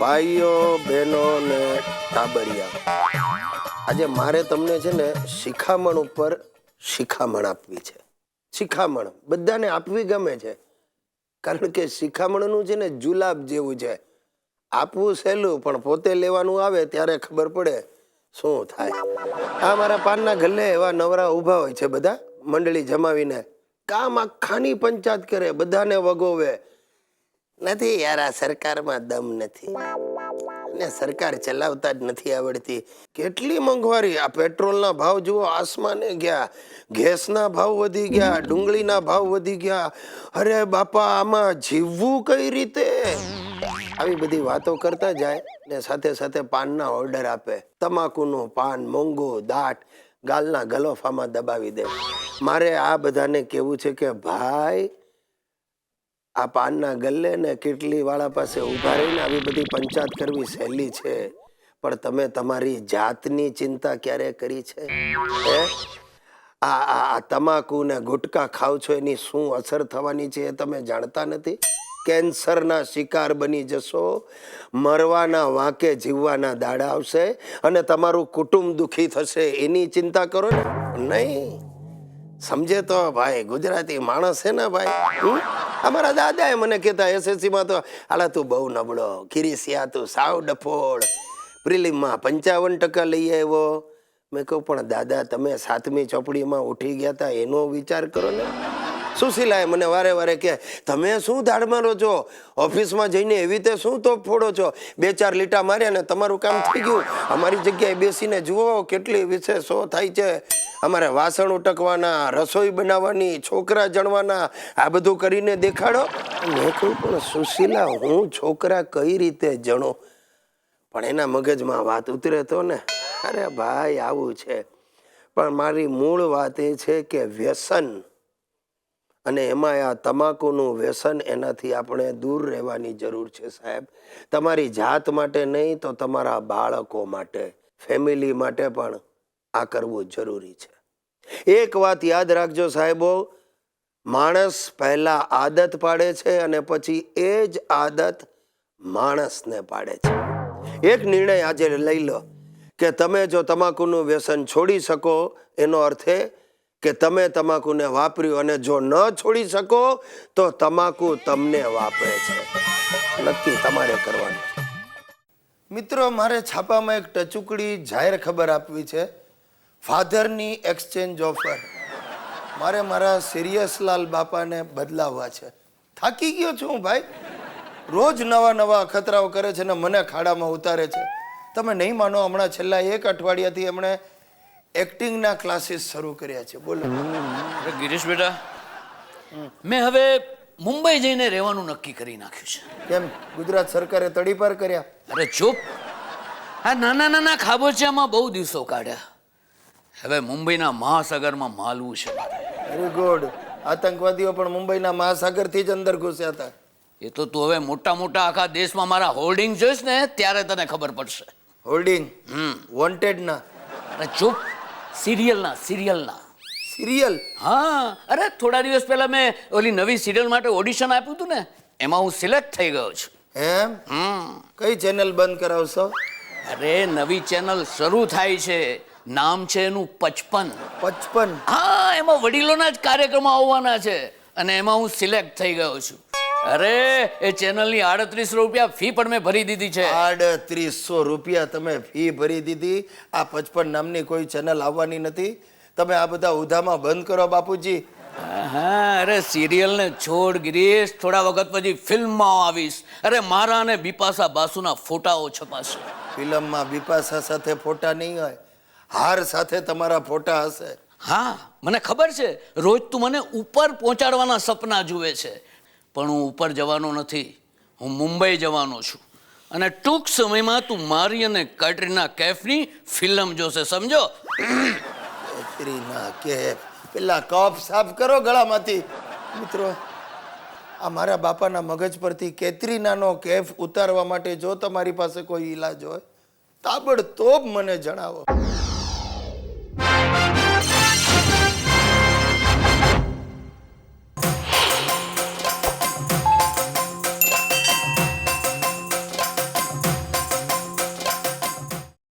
ભાઈઓ બહેનો ને ટાબરિયા, આજે મારે તમને છે ને શિખામણ ઉપર શિખામણ આપવી છે. શિખામણ બધાને આપવી ગમે છે, કારણ કે શિખામણનું છે ને જુલાબ જેવું છે. આપવું સહેલું, પણ પોતે લેવાનું આવે ત્યારે ખબર પડે શું થાય. આ મારા પાનના ગલ્લે એવા નવરા ઊભા હોય છે, બધા મંડળી જમાવીને કામ આખાની પંચાયત કરે, બધાને વગોવે. નથી યાર, આ સરકારમાં દમ નથી ને સરકાર ચલાવતા જ નથી આવડતી. કેટલી મોંઘવારી! આ પેટ્રોલના ભાવ જુઓ, આસમાને ગયા. ગેસના ભાવ વધી ગયા, ડુંગળીના ભાવ વધી ગયા. અરે બાપા, આમાં જીવવું કઈ રીતે? આવી બધી વાતો કરતા જાય ને સાથે સાથે પાનના ઓર્ડર આપે. તમાકુનું પાન મોંઘું, દાટ, ગાલના ગલોફામાં દબાવી દે. મારે આ બધાને કેવું છે કે ભાઈ, આ પાનના ગલ્લે ને કેટલી વાળા પાસે ઉભા રહીને આવી બધી પંચાયત કરવી સહેલી છે, પણ તમે તમારી જાતની ચિંતા ક્યારે કરી છે? આ તમાકુ ને ગુટકા ખાવ છો, એની શું અસર થવાની છે એ તમે જાણતા નથી? કેન્સરના શિકાર બની જશો, મરવાના વાંકે જીવવાના દાડા આવશે અને તમારું કુટુંબ દુખી થશે. એની ચિંતા કરો ને. નહીં સમજે તો ભાઈ, ગુજરાતી માણસ છે ને ભાઈ. અમારા દાદાએ મને કહેતા SSC માં તો, હાલા તું બહુ નબળો, ખીરીસિયા તું સાવ ડફોળ, પ્રિલિમમાં 55% લઈ આવ્યો. મેં કહું પણ દાદા, તમે 7મી ચોપડીમાં ઉઠી ગયા હતા એનો વિચાર કરો ને. સુશીલાએ મને વારે વારે કે, તમે શું દાડ મારો છો? ઓફિસમાં જઈને એવી રીતે શું તોપ ફોડો છો? 2-4 લીટા માર્યા ને તમારું કામ થઈ ગયું. અમારી જગ્યાએ બેસીને જુઓ કેટલી વિશેષો થાય છે. અમારે વાસણ ઉટકવાના, રસોઈ બનાવવાની, છોકરા જણવાના, આ બધું કરીને દેખાડો. મેં કહ્યું પણ સુશીલા, હું છોકરા કઈ રીતે જણો? પણ એના મગજમાં વાત ઉતરે તો ને. અરે ભાઈ, આવું છે. પણ મારી મૂળ વાત એ છે કે વ્યસન, અને એમાં આ તમાકુનું વ્યસન, એનાથી આપણે દૂર રહેવાની જરૂર છે સાહેબ. તમારી જાત માટે નહીં તો તમારા બાળકો માટે, ફેમિલી માટે પણ આ કરવું જરૂરી છે. એક વાત યાદ રાખજો સાહેબો, માણસ પહેલા આદત પાડે છે અને પછી એ જ આદત માણસને પાડે છે. એક નિર્ણય આજે લઈ લો કે તમે જો તમાકુનું વ્યસન છોડી શકો, એનો અર્થ એ કે તમે તમાકુને વાપર્યું, અને જો ન છોડી શકો તો તમાકુ તમને વાપરે છે. નક્કી તમારે કરવાનું છે. મિત્રો, મારે છાપામાં એક ટચુકડી જાહેર ખબર આપવી છે. ફાધરની એક્સચેન્જ ઓફર. મારે મારા સિરિયસલાલ બાપાને બદલાવવા છે. થાકી ગયો છું ભાઈ. રોજ નવા નવા અખતરાઓ કરે છે ને મને ખાડામાં ઉતારે છે. તમે નહીં માનો, હમણાં છેલ્લા 1 અઠવાડિયાથી એમણે એક્ટિંગના ક્લાસીસ શરૂ કર્યા છે. બોલો. ગિરીશ બેટા, મેં હવે મુંબઈ જઈને રહેવાનું નક્કી કરી નાખ્યું છે. કેમ? ગુજરાત સરકારે તડીપાર કર્યા? અરે ચૂપ! આ નાના નાના ખાબોચિયામાં બહુ દિવસો કાઢ્યા. હવે મુંબઈના મહાસાગરમાં માલવું છે. Very good. આતંકવાદીઓ પણ મુંબઈના મહાસાગરથી જ અંદર ઘૂસ્યા હતા. એ તો તું હવે મોટા મોટા આખા દેશમાં મારા હોર્ડિંગ જોઈશ ને ત્યારે તને ખબર પડશે. હોલ્ડિંગ? વોન્ટેડ ના? અરે ચૂપ! સિરિયલના. સિરિયલ? હા, અરે થોડા દિવસ પહેલા મેં ઓલી નવી સિરિયલ માટે ઓડિશન આપ્યું હતું ને, એમાં હું સિલેક્ટ થઈ ગયો છું. એમ? કઈ ચેનલ બંધ કરાવશો? અરે નવી ચેનલ શરૂ થાય છે, નામ છે એનું 55. 55? હા, એમાં વડીલોના જ કાર્યક્રમો આવવાના છે અને એમાં હું સિલેક્ટ થઈ ગયો છું. અરે એ ચેનલની 3800 રૂપિયા ફી પણ મેં ભરી દીધી છે. 3800 રૂપિયા તમે ફી ભરી દીધી? આ 55 નામની કોઈ ચેનલ આવવાની નથી. તમે આ બધા ઉધામાં બંધ કરો બાપુજી. હા, અરે સિરિયલને છોડ ગિરીશ, થોડા વખત પછી ફિલ્મમાં આવીશ. અરે મારા અને બિપાશા બાસુના ફોટાઓ છપાશે. ફિલ્મમાં બિપાશા સાથે ફોટા નહીં હોય, હાર સાથે તમારા ફોટા હશે. હા, મને ખબર છે. રોજ તું મને ઉપર પહોંચાડવાના સપના જુએ છે, પણ હું ઉપર જવાનો નથી. હું મુંબઈ જવાનો છું અને ટૂંક સમયમાં તું મારી અને કેટરીના કૈફની ફિલ્મ જોશે, સમજો? કેટરીના કૈફ? પેલા કફ સાફ કરો ગળામાંથી. મિત્રો, આ મારા બાપાના મગજ પરથી કેટરીનાનો કૈફ ઉતારવા માટે જો તમારી પાસે કોઈ ઈલાજ હોય, તાબડતોબ મને જણાવો.